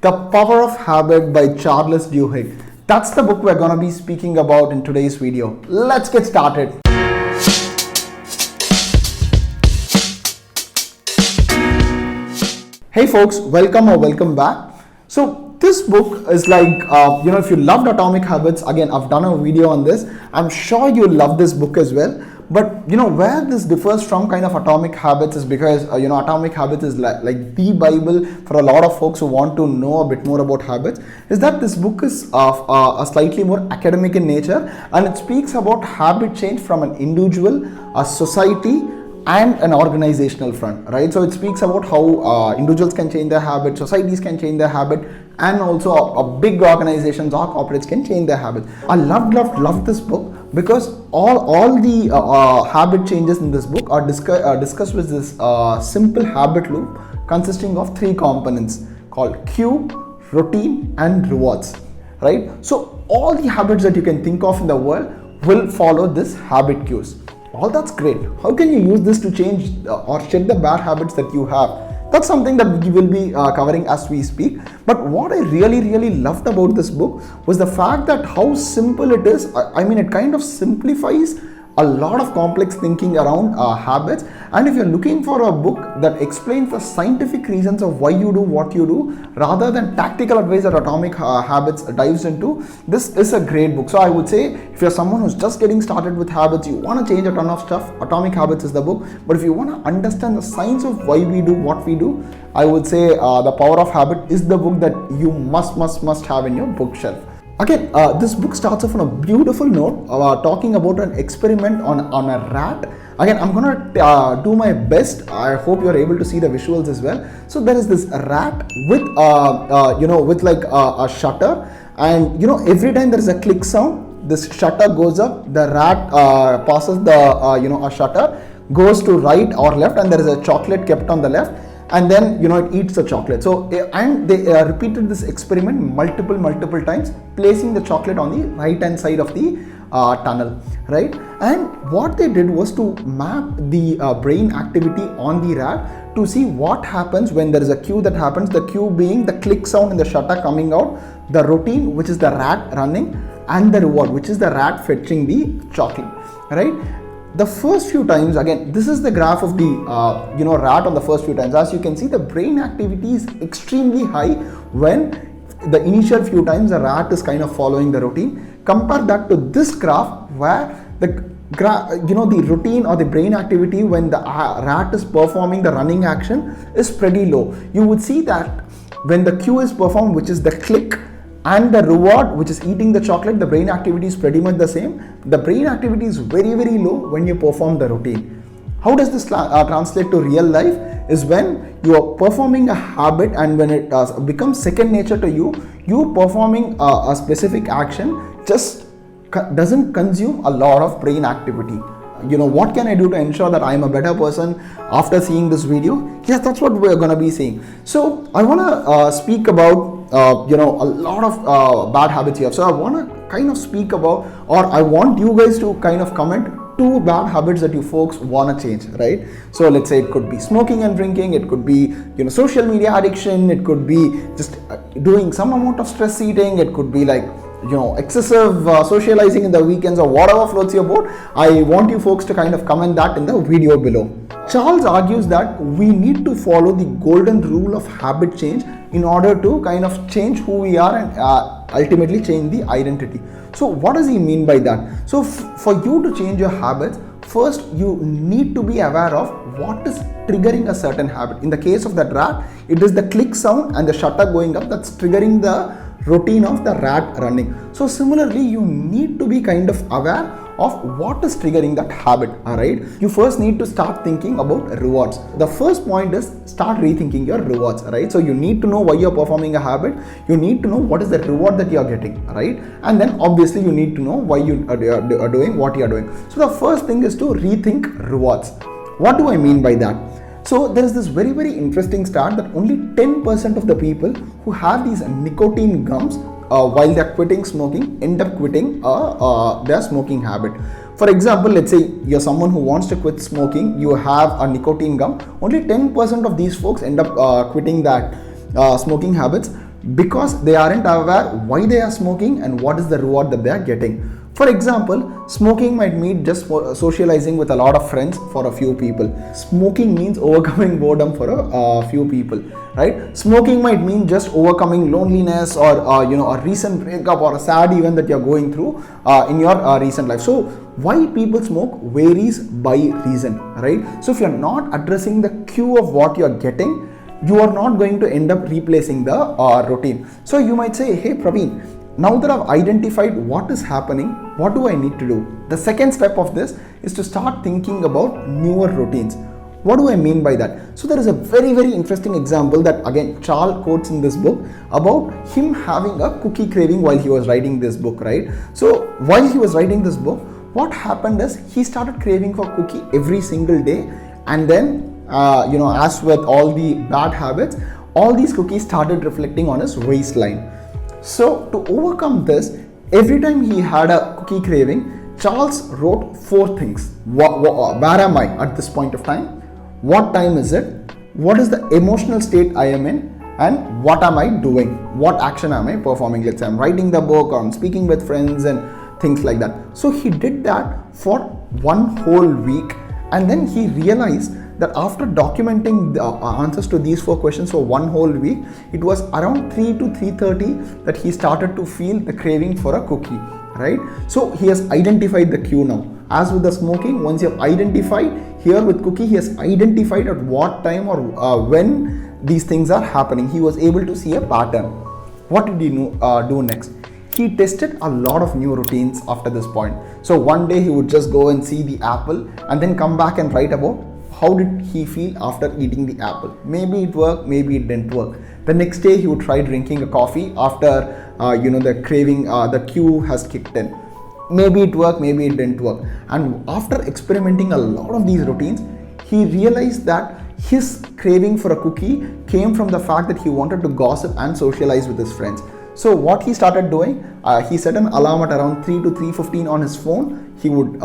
The Power of Habit by Charles Duhigg. That's the book we're going to be speaking about in today's video. Let's get started. Hey folks, welcome or welcome back. So this book is like, if you loved Atomic Habits, again, I've done a video on this. I'm sure you'll love this book as well. But where this differs from kind of Atomic Habits is because Atomic Habits is like the Bible for a lot of folks who want to know a bit more about habits, is that this book is a slightly more academic in nature, and it speaks about habit change from an individual, a society, and an organizational front, right? So it speaks about how individuals can change their habit, societies can change their habit, and also a big organizations or corporates can change their habits. I love this book because all the habit changes in this book are discussed with this simple habit loop consisting of three components called cue, routine, and rewards, right? So all the habits that you can think of in the world will follow this habit cues. All that's great. How can you use this to change or shed the bad habits that you have? That's something that we will be covering as we speak. But what I really loved about this book was the fact that how simple it is. I mean, it kind of simplifies a lot of complex thinking around habits. And if you're looking for a book that explains the scientific reasons of why you do what you do rather than tactical advice that Atomic Habits dives into, this is a great book. So I would say if you're someone who's just getting started with habits, you want to change a ton of stuff, Atomic Habits is the book. But if you want to understand the science of why we do what we do, I would say The Power of Habit is the book that you must have in your bookshelf. Again, this book starts off on a beautiful note, talking about an experiment on a rat. Again, I'm gonna do my best. I hope you're able to see the visuals as well. So there is this rat with, with like a shutter, and every time there is a click sound, this shutter goes up. The rat passes the a shutter, goes to right or left, and there is a chocolate kept on the left. And then it eats the chocolate. So and they repeated this experiment multiple times, placing the chocolate on the right hand side of the tunnel, right? And what they did was to map the brain activity on the rat to see what happens when there is a cue that happens, the cue being the click sound and the shutter coming out, the routine, which is the rat running, and the reward, which is the rat fetching the chocolate, right? The first few times, again, this is the graph of the rat on the first few times. As you can see, the brain activity is extremely high when the initial few times the rat is kind of following the routine. Compare that to this graph where the routine or the brain activity when the rat is performing the running action is pretty low. You would see that when the cue is performed, which is the click, and the reward, which is eating the chocolate, the brain activity is pretty much the same. The brain activity is very low when you perform the routine. How does this translate to real life? Is when you are performing a habit, and when it becomes second nature to you, you performing a specific action just doesn't consume a lot of brain activity. What can I do to ensure that I am a better person after seeing this video? Yes, that's what we're going to be seeing. So I want to speak about a lot of bad habits here. So I want to kind of speak about, or I want you guys to kind of comment 2 bad habits that you folks want to change, right? So let's say it could be smoking and drinking, it could be social media addiction, it could be just doing some amount of stress eating, it could be like excessive socializing in the weekends, or whatever floats your boat. I want you folks to kind of comment that in the video below. Charles argues that we need to follow the golden rule of habit change in order to kind of change who we are and ultimately change the identity. So what does he mean by that? So for you to change your habits, first you need to be aware of what is triggering a certain habit. In the case of that rat, it is the click sound and the shutter going up that's triggering the routine of the rat running. So similarly, you need to be kind of aware of what is triggering that habit. Alright, you first need to start thinking about rewards. The first point is start rethinking your rewards. Right, so you need to know why you're performing a habit, you need to know what is the reward that you're getting, right? And then obviously you need to know why you are doing what you're doing. So the first thing is to rethink rewards. What do I mean by that? So there is this very interesting stat that only 10% of the people who have these nicotine gums while they're quitting smoking end up quitting their smoking habit. For example, let's say you're someone who wants to quit smoking, you have a nicotine gum, only 10% of these folks end up quitting that smoking habits because they aren't aware why they are smoking and what is the reward that they are getting. For example, smoking might mean just socializing with a lot of friends for a few people. Smoking means overcoming boredom for a few people, right? Smoking might mean just overcoming loneliness or a recent breakup or a sad event that you're going through in your recent life. So why people smoke varies by reason, right? So if you're not addressing the cue of what you're getting, you are not going to end up replacing the routine. So you might say, hey Praveen, now that I've identified what is happening, what do I need to do? The second step of this is to start thinking about newer routines. What do I mean by that? So there is a very, very interesting example that again Charles quotes in this book about him having a cookie craving while he was writing this book, right? So while he was writing this book, what happened is he started craving for cookie every single day, and then as with all the bad habits, all these cookies started reflecting on his waistline. So to overcome this, every time he had a cookie craving, Charles wrote 4 things. Where am I at this point of time? What time is it? What is the emotional state I am in? And what am I doing? What action am I performing? Let's say I'm writing the book or I'm speaking with friends and things like that. So he did that for 1 whole week, and then he realized that after documenting the answers to these 4 questions for 1 whole week, it was around 3 to 3:30 that he started to feel the craving for a cookie, right? So he has identified the cue now. As with the smoking, once you have identified, here with cookie, he has identified at what time or when these things are happening. He was able to see a pattern. What did he do next? He tested a lot of new routines after this point. So one day he would just go and see the apple and then come back and write about how did he feel after eating the apple. Maybe it worked, maybe it didn't work. The next day he would try drinking a coffee after the craving, the cue has kicked in. Maybe it worked, maybe it didn't work. And after experimenting a lot of these routines, he realized that his craving for a cookie came from the fact that he wanted to gossip and socialize with his friends. So what he started doing, he set an alarm at around 3 to 3:15 on his phone. He would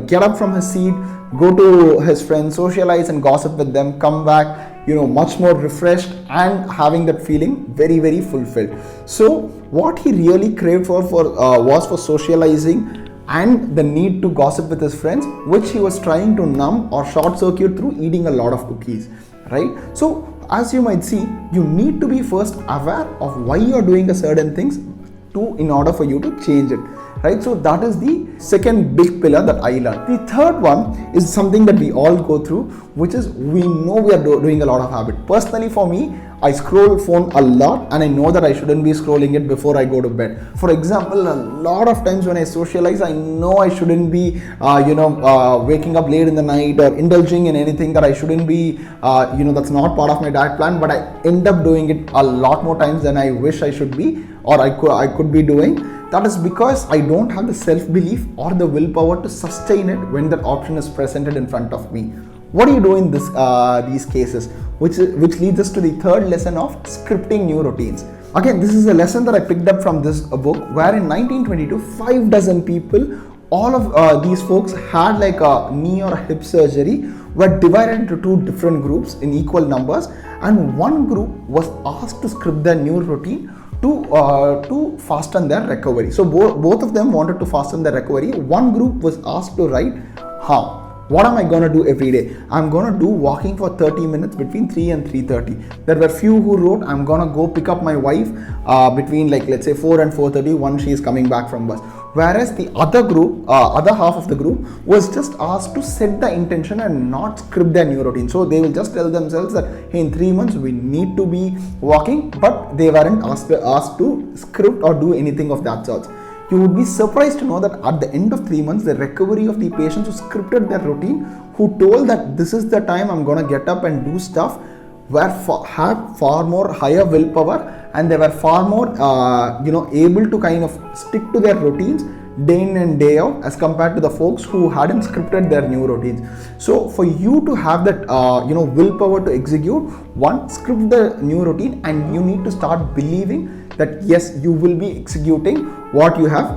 get up from his seat, go to his friends, socialize and gossip with them, come back much more refreshed and having that feeling very, very fulfilled. So what he really craved for was for socializing and the need to gossip with his friends, which he was trying to numb or short circuit through eating a lot of cookies, right? So as you might see, you need to be first aware of why you are doing a certain things in order for you to change it, right? So that is the second big pillar that I learned. The third one is something that we all go through, which is we know we are doing a lot of habit. Personally for me, I scroll phone a lot and I know that I shouldn't be scrolling it before I go to bed. For example, a lot of times when I socialize, I know I shouldn't be waking up late in the night or indulging in anything that I shouldn't be, that's not part of my diet plan, but I end up doing it a lot more times than I wish I should be or I could be doing. That is because I don't have the self-belief or the willpower to sustain it when that option is presented in front of me. What do you do in these cases? Which leads us to the third lesson of scripting new routines. Again, this is a lesson that I picked up from this book, where in 1922, 5 dozen people, all of these folks had like a knee or a hip surgery, were divided into 2 different groups in equal numbers, and one group was asked to script their new routine to fasten their recovery. So both of them wanted to fasten their recovery. One group was asked to write, what am I going to do every day? I'm going to do walking for 30 minutes between 3 and 3:30. There were few who wrote, I'm going to go pick up my wife between let's say 4 and 4:30 when she is coming back from bus. Whereas the other group, other half of the group was just asked to set the intention and not script their new routine. So they will just tell themselves that, hey, in 3 months we need to be walking, but they weren't asked to script or do anything of that sort. You would be surprised to know that at the end of 3 months, the recovery of the patients who scripted their routine, who told that this is the time I'm going to get up and do stuff, had far more higher willpower, and they were far more able to kind of stick to their routines day in and day out as compared to the folks who hadn't scripted their new routines. So for you to have that willpower to execute, one, script the new routine, and you need to start believing that yes, you will be executing what you have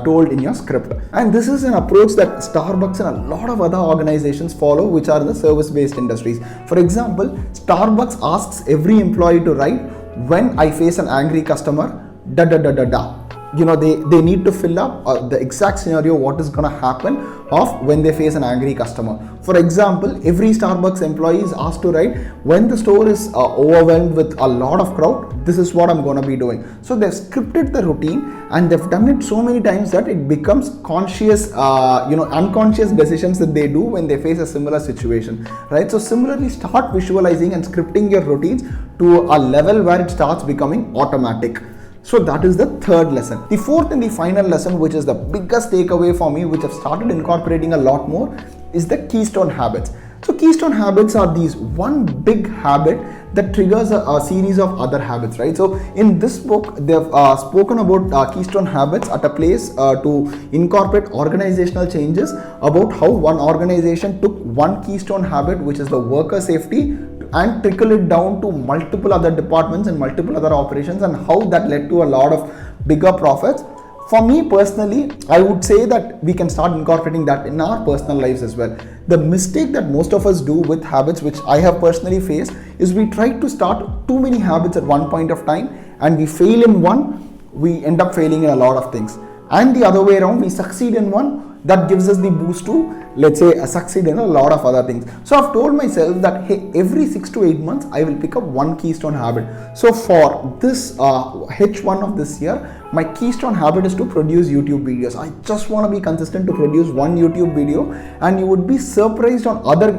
told in your script. And this is an approach that Starbucks and a lot of other organizations follow, which are in the service-based industries. For example, Starbucks asks every employee to write, when I face an angry customer, da da da da da. You know, they need to fill up the exact scenario, what is going to happen of when they face an angry customer. For example, every Starbucks employee is asked to write, when the store is overwhelmed with a lot of crowd, this is what I'm going to be doing. So they've scripted the routine and they've done it so many times that it becomes conscious, unconscious decisions that they do when they face a similar situation, right? So similarly, start visualizing and scripting your routines to a level where it starts becoming automatic. So that is the third lesson. The fourth and the final lesson, which is the biggest takeaway for me, which I've started incorporating a lot more, is the keystone habits. So keystone habits are these one big habit that triggers a series of other habits, right? So in this book, they've spoken about keystone habits at a place to incorporate organizational changes, about how one organization took one keystone habit, which is the worker safety, and trickle it down to multiple other departments and multiple other operations, and how that led to a lot of bigger profits. For me personally, I would say that we can start incorporating that in our personal lives as well. The mistake that most of us do with habits, which I have personally faced, is we try to start too many habits at one point of time, and we fail in one, we end up failing in a lot of things. And the other way around, we succeed in one, that gives us the boost to, let's say, succeed in a lot of other things. So I've told myself that, hey, every 6 to 8 months, I will pick up one keystone habit. So for this H1 of this year, my keystone habit is to produce YouTube videos. I just want to be consistent to produce one YouTube video, and you would be surprised on other,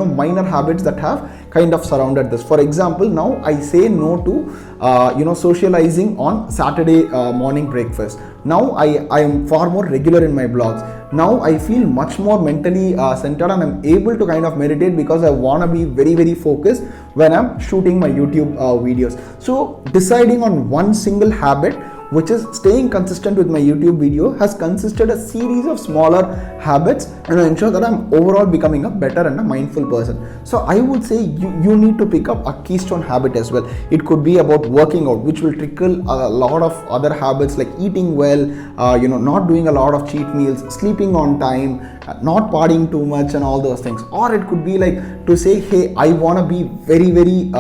minor habits that have kind of surrounded this. For example, now I say no to, socializing on Saturday morning breakfast. Now I am far more regular in my blogs. Now I feel much more mentally centered, and I'm able to kind of meditate because I want to be very, very focused when I'm shooting my YouTube videos. So deciding on one single habit, which is staying consistent with my YouTube video, has consisted a series of smaller habits, and I ensure that I'm overall becoming a better and a mindful person. So I would say you need to pick up a keystone habit as well. It could be about working out, which will trickle a lot of other habits like eating well, not doing a lot of cheat meals, sleeping on time, not partying too much, and all those things. Or it could be like to say, hey, I want to be very, very,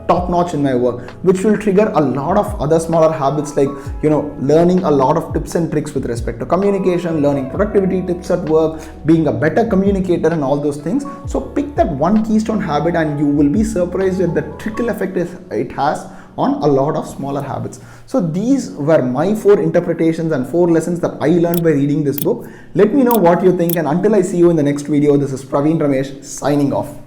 top notch in my work, which will trigger a lot of other smaller habits like, learning a lot of tips and tricks with respect to communication, learning productivity tips at work, being a better communicator, and all those things. So pick that one keystone habit, and you will be surprised at the trickle effect it has on a lot of smaller habits. So these were my 4 interpretations and 4 lessons that I learned by reading this book. Let me know what you think, and until I see you in the next video, this is Praveen Ramesh signing off.